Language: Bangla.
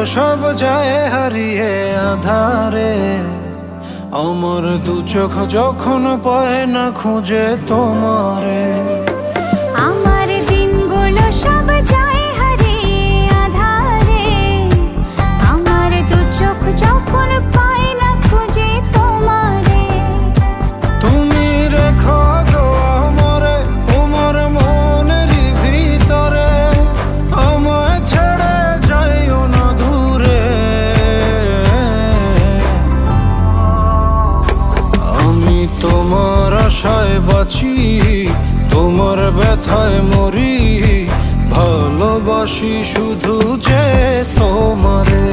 সব যায় হারিয়ে আধারে, আমার দু চোখ যখন পায় না খুঁজে তোমারে। আমার দিনগুলো সব যায় হারিয়ে আধারে, আমার দু চোখ যখন পায় না খুঁজে তোমারে। তুমি রেখো গো আমরে তোমার মনের ভিতরে, আমায় ছেড়ে যাইও না দূরে। আমি তোমার আশায় বাঁচি, তোমার ব্যথায় মরি, ভালোবাসি শুধু যে তোমারে।